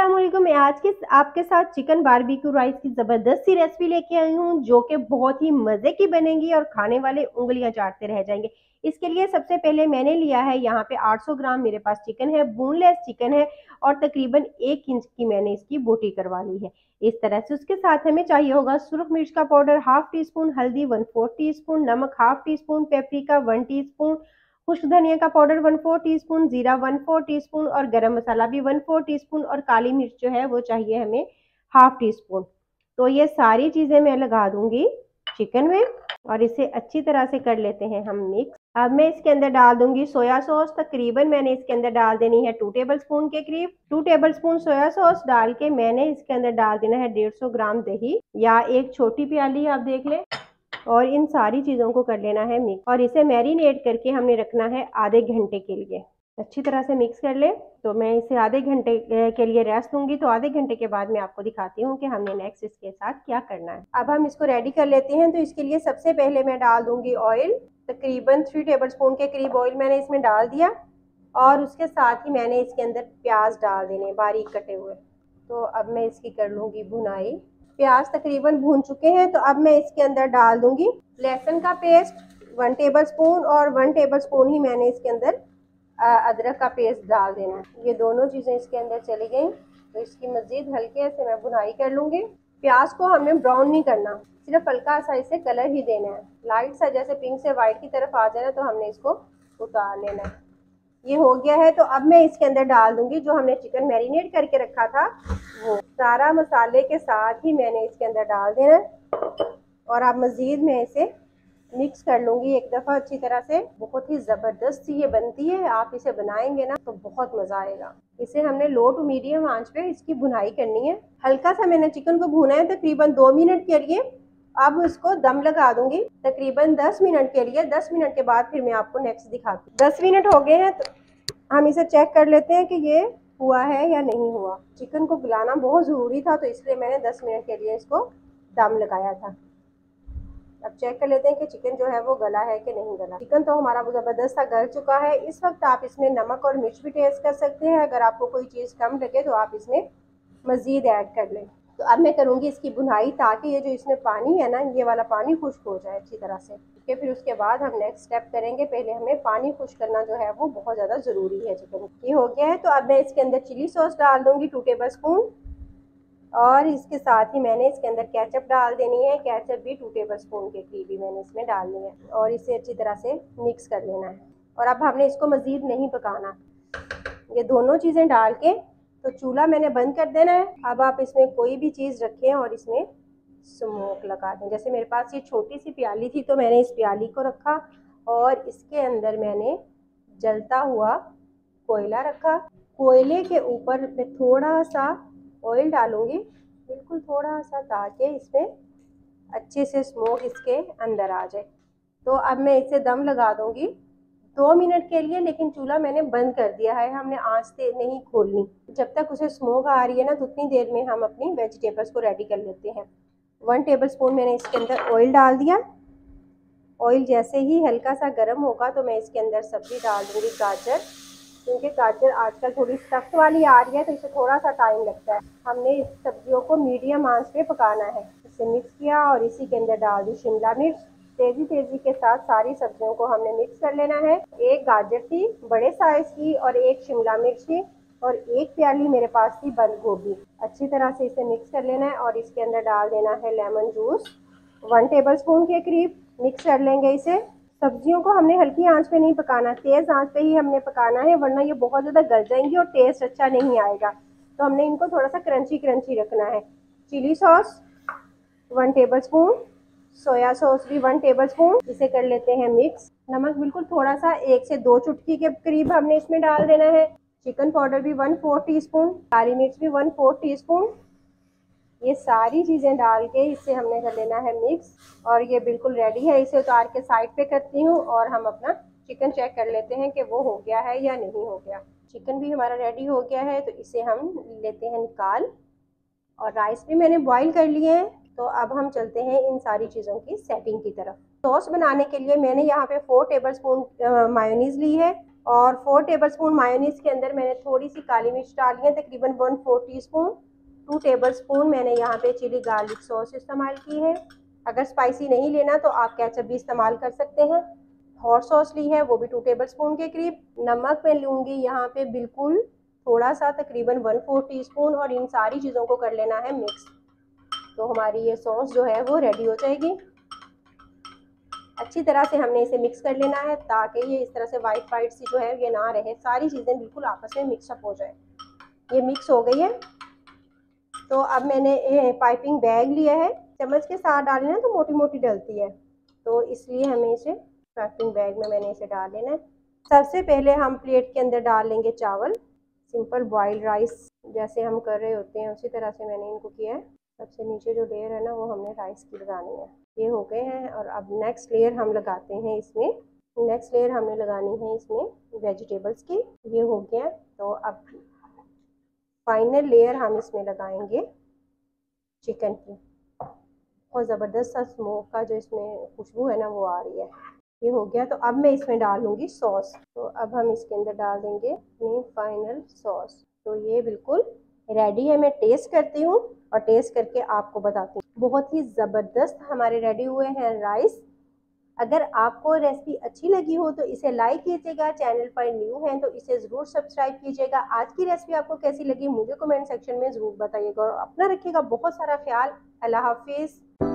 अस्सलाम वालेकुम। मैं आज के आपके साथ चिकन बारबेक्यू राइस की ज़बरदस्त सी रेसिपी लेके आई हूँ जो कि बहुत ही मज़े की बनेगी और खाने वाले उंगलियां चाटते रह जाएंगे। इसके लिए सबसे पहले मैंने लिया है यहाँ पे 800 ग्राम मेरे पास चिकन है, बोनलेस चिकन है और तकरीबन 1 इंच की मैंने इसकी बोटी करवा ली है इस तरह से। उसके साथ हमें चाहिए होगा सुरख मिर्च का पाउडर हाफ टी स्पून, हल्दी 1/4 टी स्पून, नमक half tea spoon, paprika 1 tea spoon, खुश्क धनिया का पाउडर 1/4 टीस्पून, जीरा 1/4 टीस्पून और गरम मसाला भी 1/4 टीस्पून और काली मिर्च जो है वो चाहिए हमें हाफ टी स्पून। तो ये सारी चीजें मैं लगा दूंगी चिकन में और इसे अच्छी तरह से कर लेते हैं हम मिक्स। अब मैं इसके अंदर डाल दूंगी सोया सॉस। तकरीबन मैंने इसके अंदर डाल देनी है 2 टेबल स्पून के करीब। 2 टेबल स्पून सोया सॉस डाल के मैंने इसके अंदर डाल देना है 150 ग्राम दही या एक छोटी प्याली, आप देख लें। और इन सारी चीज़ों को कर लेना है मिक्स और इसे मैरिनेट करके हमने रखना है आधे घंटे के लिए। अच्छी तरह से मिक्स कर ले। तो मैं इसे आधे घंटे के लिए रेस्ट दूंगी। तो आधे घंटे के बाद मैं आपको दिखाती हूँ कि हमने नेक्स्ट इसके साथ क्या करना है। अब हम इसको रेडी कर लेते हैं। तो इसके लिए सबसे पहले मैं डाल दूंगी ऑयल। तकरीबन 3 टेबल स्पून के करीब ऑयल मैंने इसमें डाल दिया और उसके साथ ही मैंने इसके अंदर प्याज डाल देने बारीक कटे हुए। तो अब मैं इसकी कर लूँगी भुनाई। प्याज तकरीबन भून चुके हैं। तो अब मैं इसके अंदर डाल दूंगी लहसुन का पेस्ट 1 टेबल स्पून और 1 टेबल स्पून ही मैंने इसके अंदर अदरक का पेस्ट डाल देना है। ये दोनों चीज़ें इसके अंदर चली गई। तो इसकी मज़ीद हल्के से मैं भुनाई कर लूँगी। प्याज को हमने ब्राउन नहीं करना, सिर्फ हल्का सा इसे कलर ही देना है। लाइट सा जैसे पिंक से वाइट की तरफ आ जाए ना तो हमने इसको उतार लेना है। ये हो गया है। तो अब मैं इसके अंदर डाल दूंगी जो हमने चिकन मैरिनेट करके रखा था वो सारा मसाले के साथ ही मैंने इसके अंदर डाल देना है। और अब मज़ीद मैं इसे मिक्स कर लूँगी एक दफ़ा अच्छी तरह से। बहुत ही ज़बरदस्त सी ये बनती है। आप इसे बनाएंगे ना तो बहुत मज़ा आएगा। इसे हमने लो टू मीडियम आंच पे इसकी भुनाई करनी है। हल्का सा मैंने चिकन को भुना है तकरीबन 2 मिनट के लिए। अब इसको दम लगा दूंगी तकरीबन 10 मिनट के लिए। 10 मिनट के बाद फिर मैं आपको नेक्स्ट दिखाती हूँ। 10 मिनट हो गए हैं तो हम इसे चेक कर लेते हैं कि ये हुआ है या नहीं हुआ। चिकन को गलाना बहुत ज़रूरी था तो इसलिए मैंने 10 मिनट के लिए इसको दम लगाया था। अब चेक कर लेते हैं कि चिकन जो है वो गला है कि नहीं गला। चिकन तो हमारा ज़बरदस्त सा गल चुका है। इस वक्त आप इसमें नमक और मिर्च भी टेस्ट कर सकते हैं। अगर आपको कोई चीज़ कम लगे तो आप इसमें मज़ीद ऐड कर लें। तो अब मैं करूँगी इसकी भुनाई ताकि ये जो इसमें पानी है ना ये वाला पानी खुश्क हो जाए अच्छी तरह से। ठीक है, फिर उसके बाद हम नेक्स्ट स्टेप करेंगे। पहले हमें पानी खुश्क करना जो है वो बहुत ज़्यादा ज़रूरी है चिकन। ये हो गया है। तो अब मैं इसके अंदर चिली सॉस डाल दूँगी 2 टेबल स्पून और इसके साथ ही मैंने इसके अंदर केचप डाल देनी है। केचप भी 2 टेबल स्पून के करीब ही मैंने इसमें डालनी है और इसे अच्छी तरह से मिक्स कर लेना है। और अब हमने इसको मज़ीद नहीं पकाना। ये दोनों चीज़ें डाल के तो चूल्हा मैंने बंद कर देना है। अब आप इसमें कोई भी चीज़ रखें और इसमें स्मोक लगा दें। जैसे मेरे पास ये छोटी सी प्याली थी तो मैंने इस प्याली को रखा और इसके अंदर मैंने जलता हुआ कोयला रखा। कोयले के ऊपर मैं थोड़ा सा ऑयल डालूंगी, बिल्कुल थोड़ा सा, ताकि इसमें अच्छे से स्मोक इसके अंदर आ जाए। तो अब मैं इसे दम लगा दूंगी 2 मिनट के लिए। लेकिन चूल्हा मैंने बंद कर दिया है, हमने आंच नहीं खोलनी। जब तक उसे स्मोक आ रही है ना तो उतनी देर में हम अपनी वेजिटेबल्स को रेडी कर लेते हैं। 1 टेबल स्पून मैंने इसके अंदर ऑयल डाल दिया। ऑयल जैसे ही हल्का सा गर्म होगा तो मैं इसके अंदर सब्जी डाल दूंगी गाजर, क्योंकि गाजर आजकल थोड़ी सख्त वाली आ रही है तो इसे थोड़ा सा टाइम लगता है। हमने इस सब्जियों को मीडियम आंच पे पकाना है। इसे मिक्स किया और इसी के अंदर डाल दी शिमला मिर्च। तेजी के साथ सारी सब्जियों को हमने मिक्स कर लेना है। एक गाजर थी बड़े साइज की और एक शिमला मिर्च थी और एक प्याली मेरे पास थी बंद गोभी। अच्छी तरह से इसे मिक्स कर लेना है और इसके अंदर डाल देना है लेमन जूस 1 टेबल स्पून के करीब। मिक्स कर लेंगे इसे। सब्जियों को हमने हल्की आंच पे नहीं पकाना, तेज़ आंच पे ही हमने पकाना है, वरना ये बहुत ज़्यादा गल जाएंगी और टेस्ट अच्छा नहीं आएगा। तो हमने इनको थोड़ा सा क्रंची रखना है। Chilli sauce 1 tablespoon, soya sauce भी 1 टेबल स्पून। इसे कर लेते हैं मिक्स। नमक बिल्कुल थोड़ा सा 1 से 2 चुटकी के करीब हमने इसमें डाल देना है। चिकन पाउडर भी 1/4 टीस्पून, काली मिर्च भी 1/4 टीस्पून। ये सारी चीज़ें डाल के इसे हमने कर लेना है मिक्स और ये बिल्कुल रेडी है। इसे उतार के साइड पे करती हूँ और हम अपना चिकन चेक कर लेते हैं कि वो हो गया है या नहीं हो गया। चिकन भी हमारा रेडी हो गया है तो इसे हम लेते हैं निकाल। और राइस भी मैंने बॉईल कर लिए हैं। तो अब हम चलते हैं इन सारी चीज़ों की सेटिंग की तरफ। सॉस बनाने के लिए मैंने यहाँ पे 4 टेबल स्पून मायोनीज़ ली है। और 4 टेबलस्पून मायोनीज के अंदर मैंने थोड़ी सी काली मिर्च डाली है, तकरीबन 1/4 टीस्पून। 2 टेबलस्पून मैंने यहाँ पे चिली गार्लिक सॉस इस्तेमाल की है। अगर स्पाइसी नहीं लेना तो आप केचप भी इस्तेमाल कर सकते हैं। हॉट सॉस ली है, वो भी 2 टेबलस्पून के करीब। नमक मैं लूँगी यहाँ पे बिल्कुल थोड़ा सा, तकरीबन 1/4 टीस्पून, और इन सारी चीज़ों को कर लेना है मिक्स। तो हमारी ये सॉस जो है वो रेडी हो जाएगी। अच्छी तरह से हमने इसे मिक्स कर लेना है ताकि ये इस तरह से वाइट वाइट सी जो है ये ना रहे, सारी चीज़ें बिल्कुल आपस में मिक्सअप हो जाए। ये मिक्स हो गई है। तो अब मैंने पाइपिंग बैग लिया है। चम्मच के साथ डालना तो मोटी मोटी डलती है, तो इसलिए हमें इसे पाइपिंग बैग में मैंने इसे डाल लेना है। सबसे पहले हम प्लेट के अंदर डाल लेंगे चावल, सिंपल बॉइल्ड राइस जैसे हम कर रहे होते हैं उसी तरह से मैंने इनको किया है। सबसे नीचे जो लेयर है ना वो हमने राइस की लगानी है। ये हो गए हैं, और अब नेक्स्ट लेयर हम लगाते हैं इसमें। नेक्स्ट लेयर हमने लगानी है इसमें वेजिटेबल्स की। ये हो गया। तो अब फाइनल लेयर हम इसमें लगाएंगे चिकन की। बहुत ज़बरदस्त सा स्मोक का जो इसमें खुशबू है ना वो आ रही है। ये हो गया। तो अब मैं इसमें डालूंगी सॉस। तो अब हम इसके अंदर डाल देंगे अपनी फाइनल सॉस। तो ये बिल्कुल रेडी है। मैं टेस्ट करती हूँ और टेस्ट करके आपको बताती हूँ। बहुत ही ज़बरदस्त हमारे रेडी हुए हैं राइस। अगर आपको रेसिपी अच्छी लगी हो तो इसे लाइक कीजिएगा। चैनल पर न्यू हैं तो इसे ज़रूर सब्सक्राइब कीजिएगा। आज की रेसिपी आपको कैसी लगी मुझे कमेंट सेक्शन में ज़रूर बताइएगा, और अपना रखिएगा बहुत सारा ख्याल। अल्लाह हाफिज़।